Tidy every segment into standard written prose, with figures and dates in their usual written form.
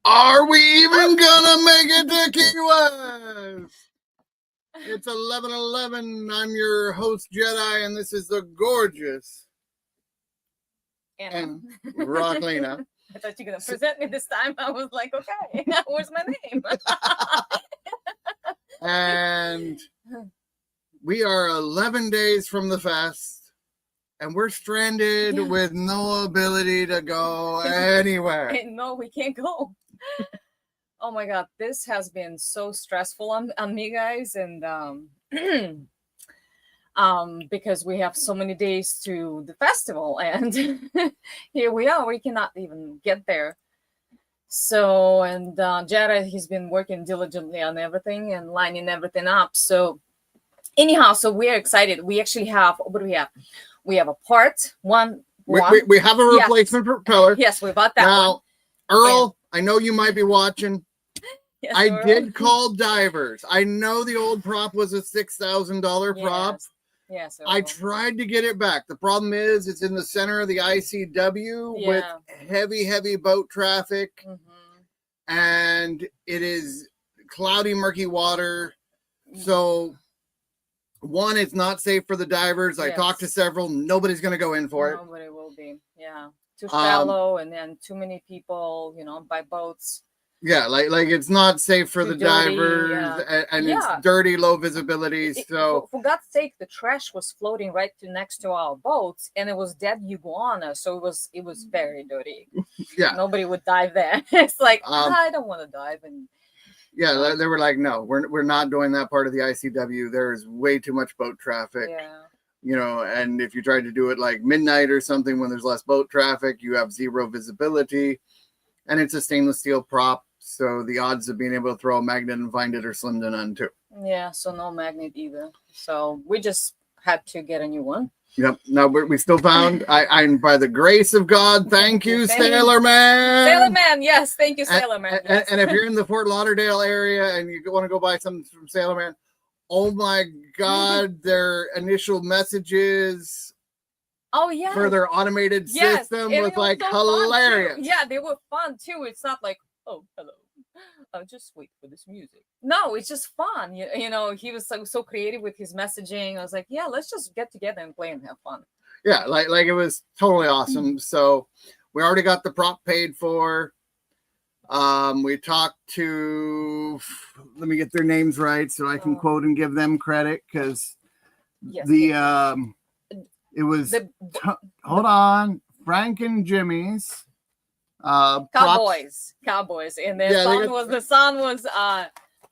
Are we even gonna make it to Key West? It's 11:11. I'm your host, Jedi, and this is the gorgeous and Rocklina. I thought you were going to present me this time. I was like, okay, where's my name? And we are 11 days from the fest, and we're stranded with no ability to go anywhere. No, we can't go. Oh my God, this has been so stressful on me, guys, and because we have so many days to the festival, and here we are, we cannot even get there. So, and Jared, he's been working diligently on everything and lining everything up. So anyhow, so we're excited. We actually have, what do we have? We have a part one. We have a replacement propeller. Yes, we bought that now, one. Earl, I know you might be watching. Yes, I did call divers. I know the old prop was a $6,000 prop. Yes. I tried to get it back. The problem is it's in the center of the ICW with heavy boat traffic. And it is cloudy, murky water. So one, it's not safe for the divers. I talked to several. Nobody's going to go in for it. Nobody will be. Yeah. Too shallow, and then too many people, by boats. Yeah, like it's not safe for the divers, and it's dirty, low visibility. So for God's sake, the trash was floating right next to our boats, and it was dead iguana, so it was very dirty. Yeah, nobody would dive there. It's like I don't want to dive, and they were like, no, we're not doing that part of the ICW. There's way too much boat traffic. Yeah. And if you try to do it like midnight or something when there's less boat traffic, you have zero visibility, and it's a stainless steel prop. So the odds of being able to throw a magnet and find it are slim to none too. Yeah, so no magnet either. So we just had to get a new one. Yep. No, we still found. I'm by the grace of God. Thank you, Sailor Man. Sailor Man, yes, thank you, Sailor Man. Yes. And if you're in the Fort Lauderdale area and you want to go buy something from Sailor Man, oh my God, their initial messages. Oh yeah. For their automated system was like hilarious. Yeah, they were fun too. It's not like, oh, hello. Just wait for this music. No, it's just fun. He was so creative with his messaging. I was like, yeah, let's just get together and play and have fun. Yeah, like it was totally awesome. So we already got the prop paid for. We talked to, let me get their names right so I can quote and give them credit, because it was hold on, Frank and Jimmy's. Cowboys, and the song was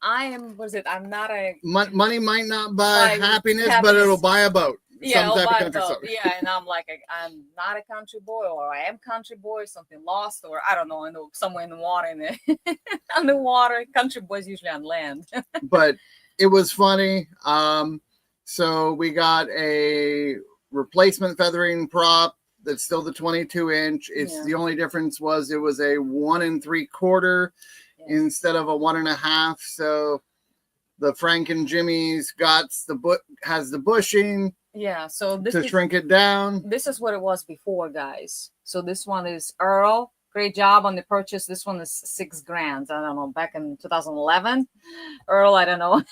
I'm not a money might not buy happiness, but it'll buy a boat. Yeah, it'll buy a boat. Yeah, and I'm like, I'm not a country boy, or I am country boy, something lost, or I don't know, somewhere in the water. On the water, country boys usually on land. But it was funny. So we got a replacement feathering prop. That's still the 22-inch. It's the only difference was it was a 1 3/4 instead of a 1 1/2. So the Frank and Jimmy's has the bushing. Yeah. So this to shrink it down. This is what it was before, guys. So this one is Earl. Great job on the purchase. This one is $6,000. I don't know, back in 2011. Earl, I don't know.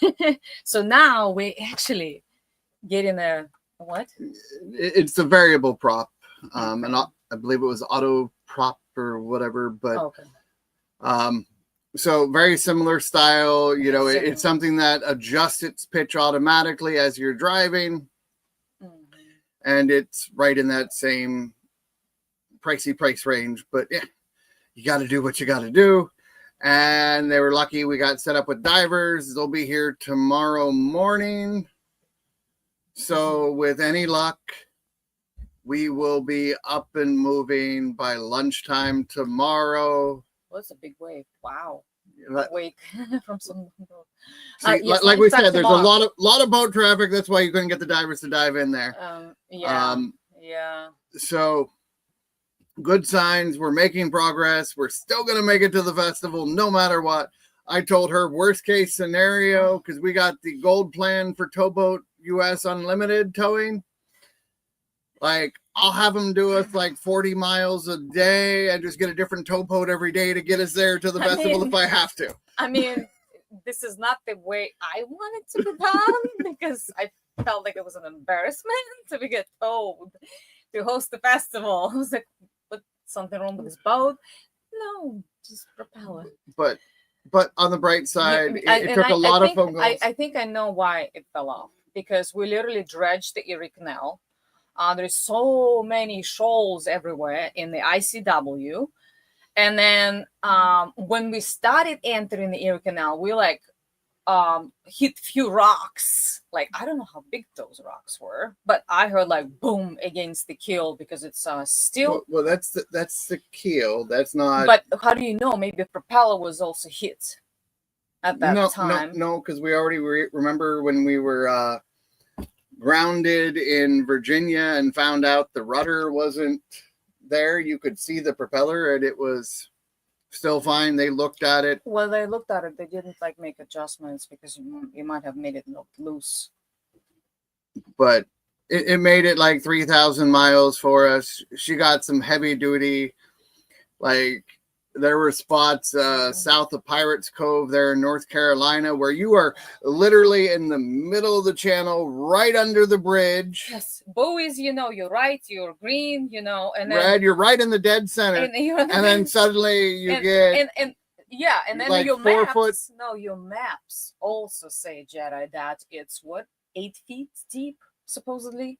So now we actually get in a what? It's a variable prop. And I believe it was auto prop or whatever, but so very similar style. It's something that adjusts its pitch automatically as you're driving, and it's right in that same pricey price range. But yeah, you got to do what you got to do. And they were lucky we got set up with divers. They'll be here tomorrow morning. So with any luck, we will be up and moving by lunchtime tomorrow. Well, it's a big wave. Wow. Wake from some. Like we said, there's a lot of boat traffic. That's why you couldn't get the divers to dive in there. Yeah. So good signs. We're making progress. We're still going to make it to the festival no matter what. I told her worst case scenario, because we got the gold plan for Towboat US Unlimited towing. Like, I'll have them do us like 40 miles a day and just get a different towboat every day to get us there to the festival if I have to. I mean, this is not the way I wanted to be done because I felt like it was an embarrassment to get told to host the festival. I was like, "But something wrong with this boat?" No, just propeller. But on the bright side, Yeah, it took a lot of phone calls. I think I know why it fell off, because we literally dredged the Erie Canal. There's so many shoals everywhere in the ICW. And then when we started entering the Erie Canal, we like hit few rocks. Like, I don't know how big those rocks were, but I heard like boom against the keel because it's still. Well, that's the keel. That's not. But how do you know? Maybe the propeller was also hit at that time. No, because we already remember when we were grounded in Virginia and found out the rudder wasn't there. You could see the propeller and it was still fine. They looked at it. Well, they looked at it. They didn't like make adjustments because you might have made it look loose. But it made it like 3,000 miles for us. She got some heavy duty. Like, there were spots south of Pirates Cove there in North Carolina where you are literally in the middle of the channel, right under the bridge. Yes, buoys, you're right, you're green, and then red, you're right in the dead center, and then suddenly you get and then like your 4 maps. foot. No, your maps also say, Jedi, that it's 8 feet deep, supposedly.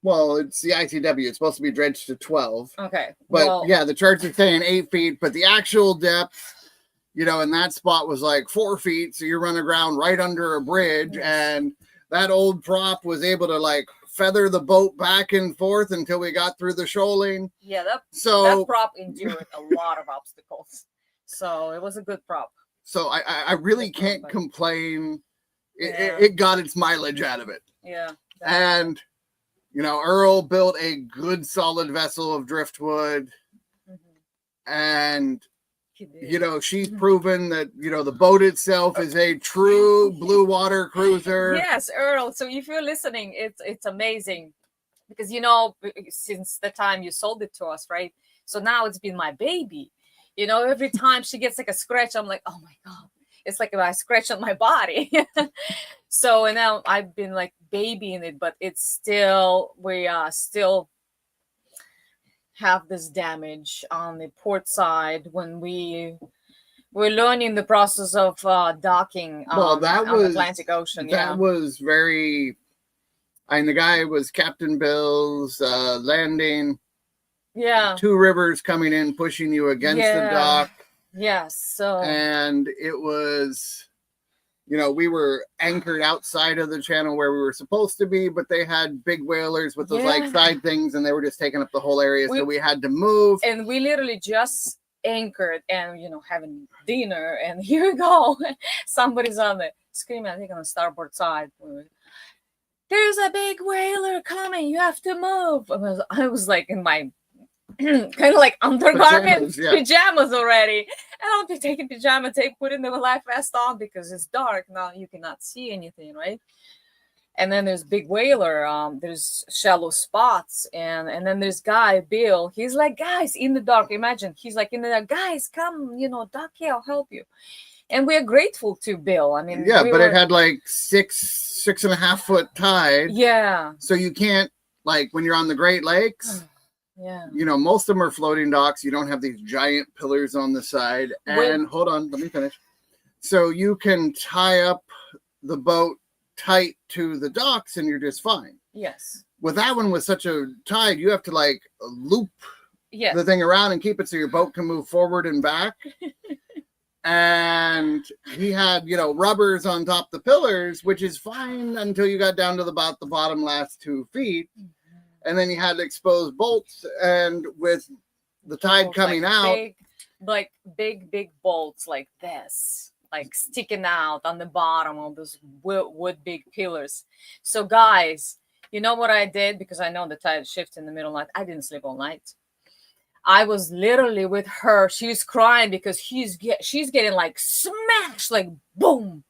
Well, it's the ICW. It's supposed to be dredged to 12. Okay. But yeah, the charts are saying 8 feet, but the actual depth, in that spot was like 4 feet. So you're running aground right under a bridge. Yes. And that old prop was able to like feather the boat back and forth until we got through the shoaling. Yeah, that prop endured a lot of obstacles. So it was a good prop. So I really can't complain. It got its mileage out of it. Yeah. And Earl built a good solid vessel of driftwood. Mm-hmm. And, she's proven that, the boat itself is a true blue water cruiser. Yes, Earl. So if you're listening, it's amazing because, since the time you sold it to us, right? So now it's been my baby. Every time she gets like a scratch, I'm like, oh my God. It's like if I scratch on my body. So, and now I've been like babying it, but we still have this damage on the port side when we're learning the process of docking on the Atlantic Ocean. That was very, the guy was Captain Bill's landing. Yeah. 2 rivers coming in, pushing you against the dock. Yes. So. And it was, we were anchored outside of the channel where we were supposed to be, but they had big whalers with those like side things, and they were just taking up the whole area. So we had to move. And we literally just anchored and, having dinner. And here we go. Somebody's on the screen, I think on the starboard side. There's a big whaler coming. You have to move. I was like in my kind of like undergarment pajamas already, and I'll be taking pajama tape, putting the life vest on because it's dark now. You cannot see anything, right? And then there's big whaler. There's shallow spots, and then there's guy Bill. He's like, guys, in the dark. Imagine he's like in the dark, guys, come, dock here, I'll help you. And we're grateful to Bill. I mean, it had like 6.5 foot tide. Yeah. So you can't, like, when you're on the Great Lakes. Yeah. Most of them are floating docks. You don't have these giant pillars on the side. And hold on, let me finish. So you can tie up the boat tight to the docks and you're just fine. Yes. With that one with such a tide, you have to like loop the thing around and keep it so your boat can move forward and back. And he had, rubbers on top of the pillars, which is fine until you got down to about the bottom last 2 feet. And then you had exposed bolts, and with the tide coming out, big bolts like this, like sticking out on the bottom of those wood big pillars. So guys, you know what I did? Because I know the tide shift in the middle of the night. I didn't sleep all night. I was literally with her. She was crying because she's getting like smashed, like boom,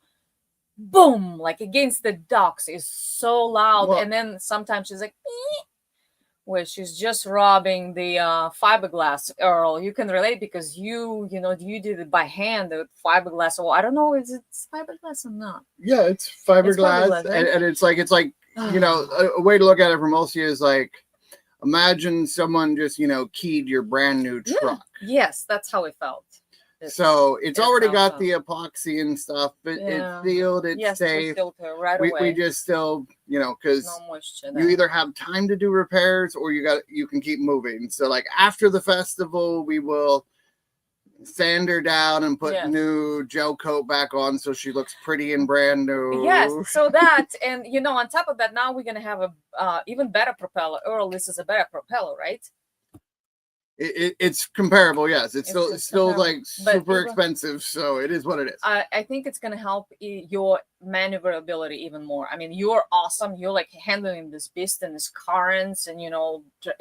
boom, like against the docks. It's so loud. And then sometimes she's like, where she's just rubbing the fiberglass. Earl, you can relate because you did it by hand, the fiberglass. Oh, I don't know, is it fiberglass or not? Yeah, it's fiberglass, fiberglass, right? and it's like a way to look at it for most of you is like, imagine someone just keyed your brand new truck. Yes, that's how it felt. So it's already got the epoxy and stuff. It's sealed. It's safe. Right away. We just still, because no moisture you either have time to do repairs or you can keep moving. So like after the festival, we will sand her down and put new gel coat back on so she looks pretty and brand new. Yes, so that, and on top of that, now we're gonna have a even better propeller. Earl, this is a better propeller, right? It's comparable, yes. It's still like super expensive, so it is what it is. I think it's gonna help your maneuverability even more. I mean, you're awesome. You're like handling this beast and this currents and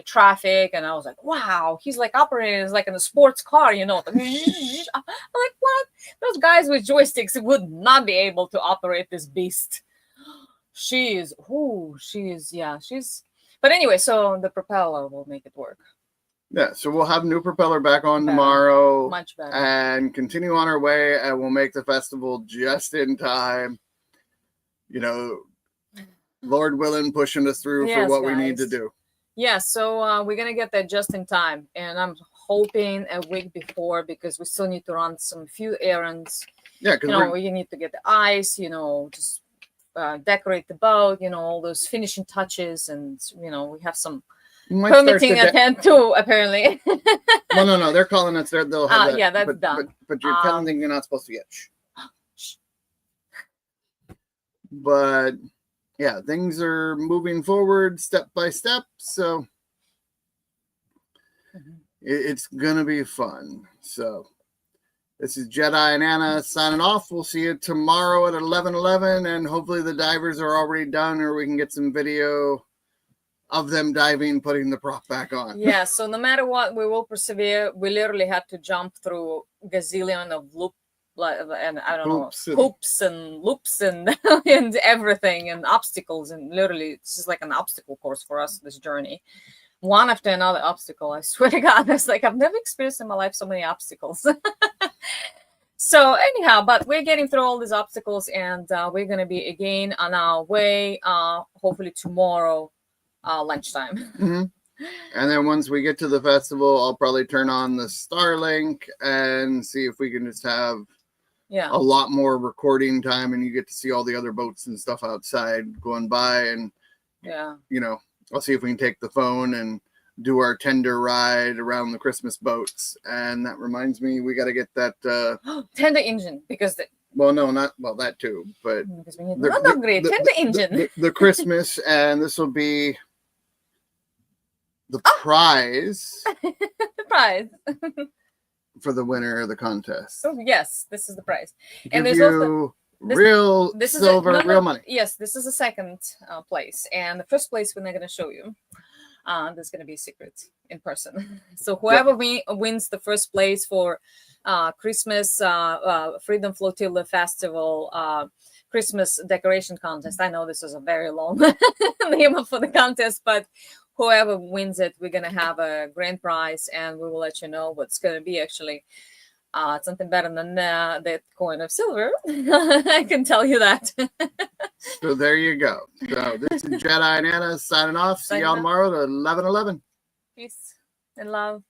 traffic, and I was like, wow, he's like operating like in a sports car, I'm like, what? Those guys with joysticks would not be able to operate this beast. She's. But anyway, so the propeller will make it work. Yeah, so we'll have new propeller back on tomorrow. Much better. And continue on our way, and we'll make the festival just in time. Lord willing, pushing us through for what we need to do. Yeah, so we're going to get there just in time. And I'm hoping a week before because we still need to run some few errands. Yeah, because we need to get the ice, just decorate the boat, all those finishing touches. And, we have some permitting attend to, apparently. Well, no, they're calling us there. They'll have that. Yeah, that's done. But you're telling them you're not supposed to get. But yeah, things are moving forward step by step, so it's gonna be fun. So this is Jedi and Anna signing off. We'll see you tomorrow at 11:11, and hopefully the divers are already done, or we can get some video of them diving, putting the prop back on. Yeah, so no matter what, we will persevere. We literally had to jump through gazillion of hoops and loops and and everything and obstacles, and literally it's just like an obstacle course for us, this journey. One after another obstacle. I swear to God, it's like I've never experienced in my life so many obstacles. So anyhow, but we're getting through all these obstacles, and we're gonna be again on our way. Hopefully tomorrow. Lunchtime. And then once we get to the festival, I'll probably turn on the Starlink and see if we can just have a lot more recording time, and you get to see all the other boats and stuff outside going by, and I'll see if we can take the phone and do our tender ride around the Christmas boats. And that reminds me, we got to get that tender engine, because that too, but because we need to upgrade tender engine. The Christmas, and this will be the prize. The prize for the winner of the contest. Oh yes, this is the prize. And there's also real silver, real money. Yes, this is the second place, and the first place we're not going to show you. There's going to be a secret in person. So whoever wins the first place for Christmas Freedom Flotilla Festival Christmas decoration contest. I know this is a very long name for the contest, but whoever wins it, we're going to have a grand prize, and we will let you know what's going to be. Actually, something better than that coin of silver. I can tell you that. So there you go. So this is Jedi and Anna signing off. See y'all tomorrow at 11:11. Peace and love.